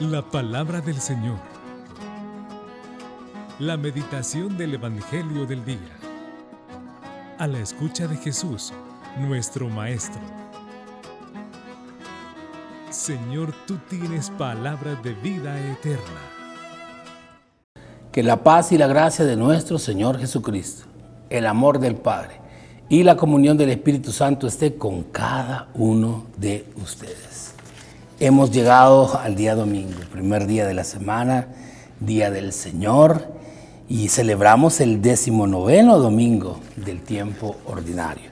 La palabra del Señor. La meditación del Evangelio del día. A la escucha de Jesús, nuestro Maestro. Señor, tú tienes palabras de vida eterna. Que la paz y la gracia de nuestro Señor Jesucristo, el amor del Padre y la comunión del Espíritu Santo esté con cada uno de ustedes. Hemos llegado al día domingo, primer día de la semana, día del Señor, y celebramos el 19º domingo del tiempo ordinario.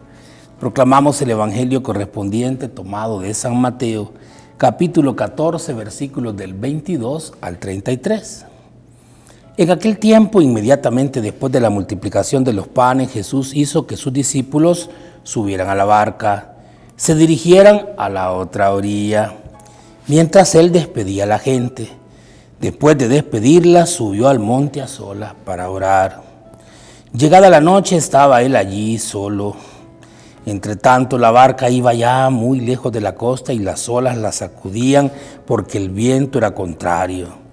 Proclamamos el Evangelio correspondiente tomado de San Mateo, capítulo 14, versículos del 22 al 33. En aquel tiempo, inmediatamente después de la multiplicación de los panes, Jesús hizo que sus discípulos subieran a la barca, se dirigieran a la otra orilla, mientras él despedía a la gente. Después de despedirla, subió al monte a solas para orar. Llegada la noche, estaba él allí solo. Entretanto, la barca iba ya muy lejos de la costa y las olas la sacudían porque el viento era contrario.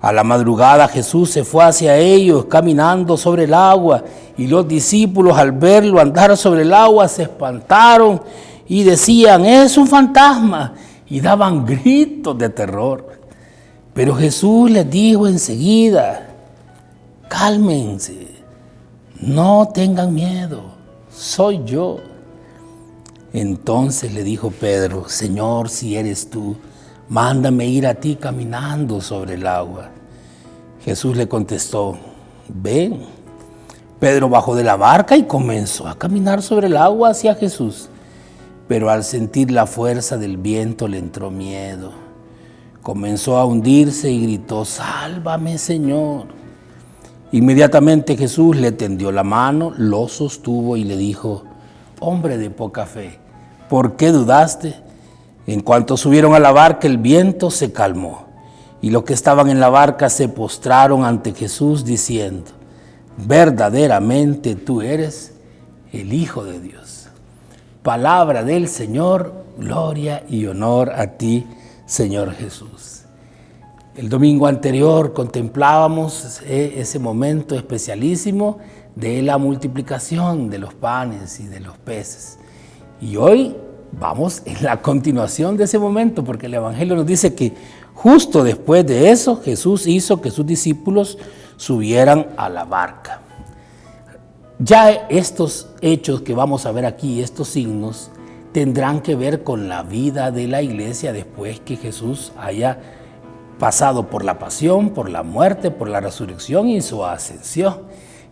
A la madrugada Jesús se fue hacia ellos caminando sobre el agua, y los discípulos al verlo andar sobre el agua se espantaron y decían: «Es un fantasma», y daban gritos de terror. Pero Jesús les dijo enseguida: «Cálmense, no tengan miedo, soy yo». Entonces le dijo Pedro: «Señor, si eres tú, mándame ir a ti caminando sobre el agua». Jesús le contestó: «Ven». Pedro bajó de la barca y comenzó a caminar sobre el agua hacia Jesús. Pero al sentir la fuerza del viento le entró miedo. Comenzó a hundirse y gritó: «Sálvame, Señor». Inmediatamente Jesús le tendió la mano, lo sostuvo y le dijo: «Hombre de poca fe, ¿por qué dudaste?». En cuanto subieron a la barca, el viento se calmó, y los que estaban en la barca se postraron ante Jesús diciendo: «Verdaderamente tú eres el Hijo de Dios». Palabra del Señor, gloria y honor a ti, Señor Jesús. El domingo anterior contemplábamos ese momento especialísimo de la multiplicación de los panes y de los peces. Y hoy vamos en la continuación de ese momento, porque el Evangelio nos dice que justo después de eso Jesús hizo que sus discípulos subieran a la barca. Ya estos hechos que vamos a ver aquí, estos signos, tendrán que ver con la vida de la iglesia después que Jesús haya pasado por la pasión, por la muerte, por la resurrección y su ascensión.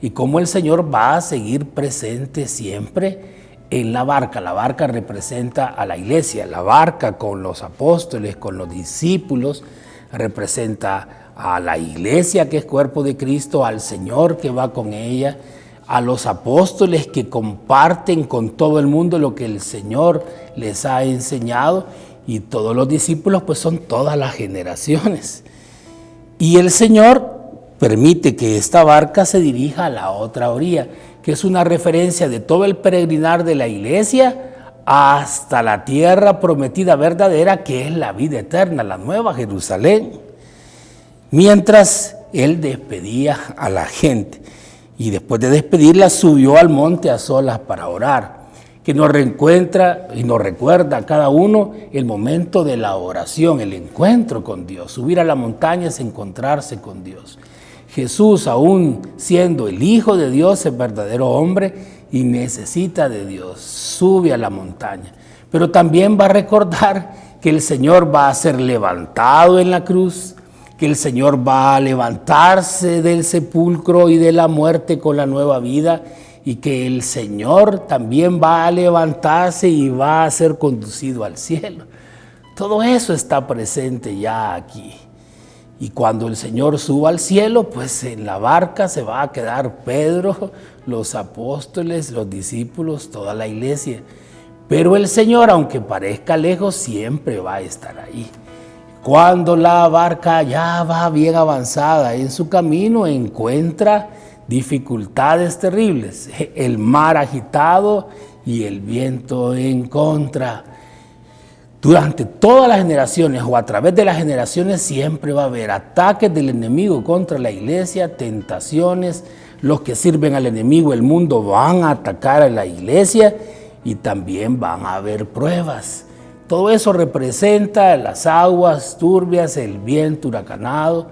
Y cómo el Señor va a seguir presente siempre en la barca. La barca representa a la iglesia, la barca con los apóstoles, con los discípulos, representa a la iglesia que es cuerpo de Cristo, al Señor que va con ella, a los apóstoles que comparten con todo el mundo lo que el Señor les ha enseñado, y todos los discípulos pues son todas las generaciones. Y el Señor permite que esta barca se dirija a la otra orilla, que es una referencia de todo el peregrinar de la iglesia hasta la tierra prometida verdadera, que es la vida eterna, la nueva Jerusalén. Mientras él despedía a la gente, y después de despedirla subió al monte a solas para orar, que nos reencuentra y nos recuerda a cada uno el momento de la oración, el encuentro con Dios. Subir a la montaña es encontrarse con Dios. Jesús, aún siendo el Hijo de Dios, es verdadero hombre y necesita de Dios. Sube a la montaña, pero también va a recordar que el Señor va a ser levantado en la cruz, que el Señor va a levantarse del sepulcro y de la muerte con la nueva vida, y que el Señor también va a levantarse y va a ser conducido al cielo. Todo eso está presente ya aquí. Y cuando el Señor suba al cielo, pues en la barca se va a quedar Pedro, los apóstoles, los discípulos, toda la iglesia. Pero el Señor, aunque parezca lejos, siempre va a estar ahí. Cuando la barca ya va bien avanzada en su camino, encuentra dificultades terribles, el mar agitado y el viento en contra. durante todas las generaciones o a través de las generaciones siempre va a haber ataques del enemigo contra la iglesia, tentaciones. Los que sirven al enemigo, el mundo, van a atacar a la iglesia y también van a haber pruebas. Todo eso representa las aguas turbias, el viento huracanado.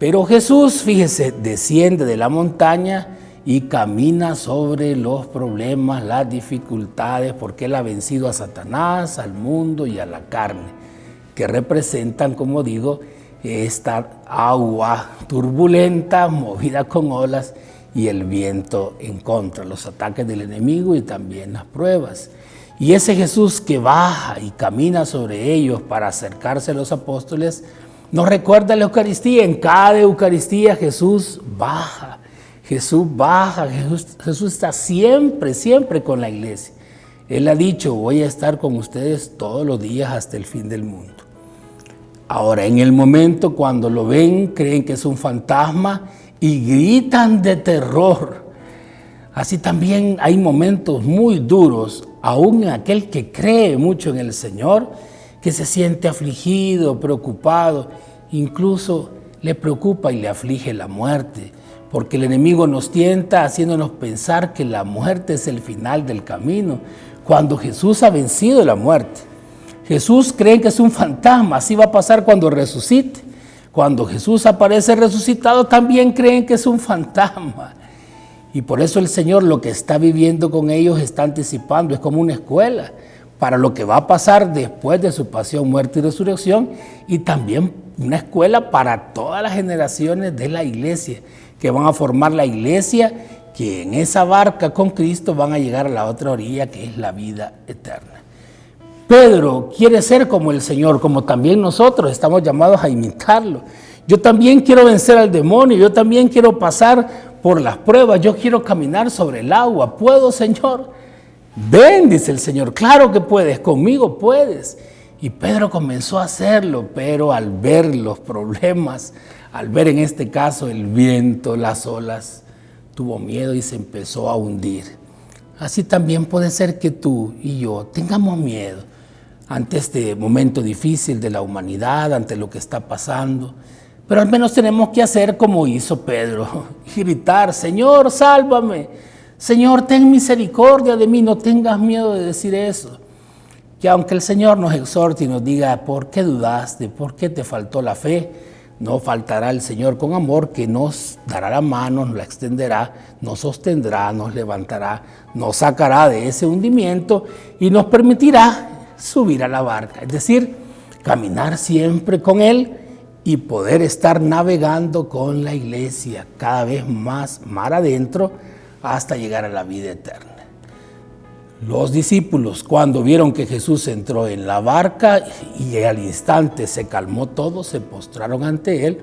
Pero Jesús, fíjese, desciende de la montaña y camina sobre los problemas, las dificultades, porque Él ha vencido a Satanás, al mundo y a la carne, que representan, como digo, esta agua turbulenta, movida con olas y el viento en contra, los ataques del enemigo y también las pruebas. Y ese Jesús que baja y camina sobre ellos para acercarse a los apóstoles, nos recuerda la Eucaristía. En cada Eucaristía Jesús baja. Jesús está siempre, siempre con la iglesia. Él ha dicho, voy a estar con ustedes todos los días hasta el fin del mundo. Ahora, en el momento cuando lo ven, creen que es un fantasma y gritan de terror. Así también hay momentos muy duros, aún en aquel que cree mucho en el Señor, que se siente afligido, preocupado, incluso le preocupa y le aflige la muerte, porque el enemigo nos tienta haciéndonos pensar que la muerte es el final del camino, cuando Jesús ha vencido la muerte. Jesús cree que es un fantasma, así va a pasar cuando resucite. Cuando Jesús aparece resucitado, también creen que es un fantasma. Y por eso el Señor lo que está viviendo con ellos está anticipando, es como una escuela para lo que va a pasar después de su pasión, muerte y resurrección, y también una escuela para todas las generaciones de la iglesia, que van a formar la iglesia, que en esa barca con Cristo van a llegar a la otra orilla, que es la vida eterna. Pedro quiere ser como el Señor, como también nosotros estamos llamados a imitarlo. Yo también quiero vencer al demonio, yo también quiero pasar por las pruebas, yo quiero caminar sobre el agua. ¿Puedo, Señor? Ven, dice el Señor, claro que puedes, conmigo puedes. Y Pedro comenzó a hacerlo, pero al ver los problemas, al ver en este caso el viento, las olas, tuvo miedo y se empezó a hundir. Así también puede ser que tú y yo tengamos miedo ante este momento difícil de la humanidad, ante lo que está pasando. Pero al menos tenemos que hacer como hizo Pedro, y gritar, Señor, sálvame, Señor, ten misericordia de mí, no tengas miedo de decir eso. Que aunque el Señor nos exhorte y nos diga, ¿por qué dudaste? ¿Por qué te faltó la fe? No faltará el Señor con amor, que nos dará la mano, nos la extenderá, nos sostendrá, nos levantará, nos sacará de ese hundimiento y nos permitirá subir a la barca. Es decir, caminar siempre con Él y poder estar navegando con la iglesia cada vez más mar adentro hasta llegar a la vida eterna. Los discípulos, cuando vieron que Jesús entró en la barca y al instante se calmó todo, se postraron ante Él,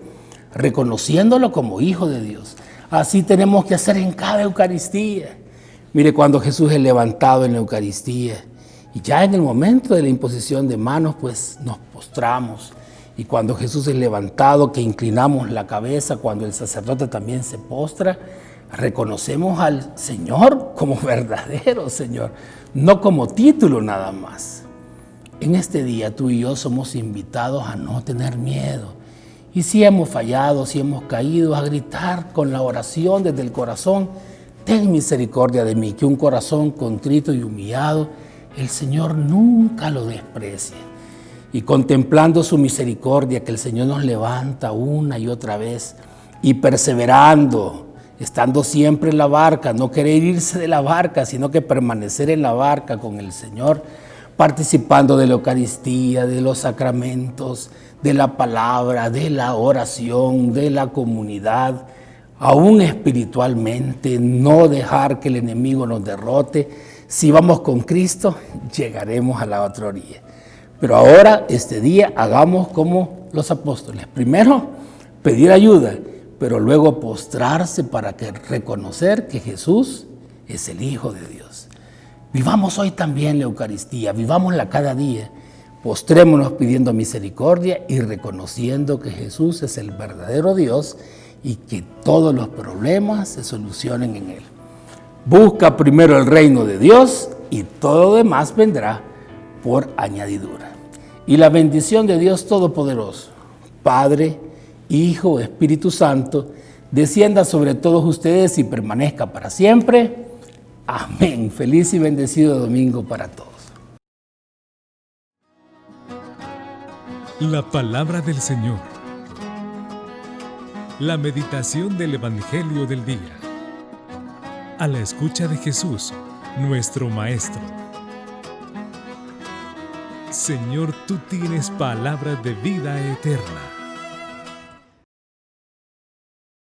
reconociéndolo como Hijo de Dios. Así tenemos que hacer en cada Eucaristía. Mire, cuando Jesús es levantado en la Eucaristía y ya en el momento de la imposición de manos, pues nos postramos. Y cuando Jesús es levantado, que inclinamos la cabeza, cuando el sacerdote también se postra, reconocemos al Señor como verdadero Señor, no como título nada más. En este día tú y yo somos invitados a no tener miedo. Y si hemos fallado, si hemos caído, a gritar con la oración desde el corazón, ten misericordia de mí, que un corazón contrito y humillado, el Señor nunca lo desprecia. Y contemplando su misericordia, que el Señor nos levanta una y otra vez, y perseverando, estando siempre en la barca, no querer irse de la barca, sino que permanecer en la barca con el Señor, participando de la Eucaristía, de los sacramentos, de la palabra, de la oración, de la comunidad, aún espiritualmente, no dejar que el enemigo nos derrote. Si vamos con Cristo, llegaremos a la otra orilla. Pero ahora, este día, hagamos como los apóstoles. Primero, pedir ayuda, pero luego postrarse para reconocer que Jesús es el Hijo de Dios. Vivamos hoy también la Eucaristía, vivámosla cada día. Postrémonos pidiendo misericordia y reconociendo que Jesús es el verdadero Dios y que todos los problemas se solucionen en Él. Busca primero el reino de Dios y todo lo demás vendrá por añadidura. y la bendición de Dios Todopoderoso, Padre, Hijo, Espíritu Santo, descienda sobre todos ustedes y permanezca para siempre. Amén. Feliz y bendecido domingo para todos. La palabra del Señor. La meditación del Evangelio del día. A la escucha de Jesús, nuestro Maestro. Señor, tú tienes palabras de vida eterna.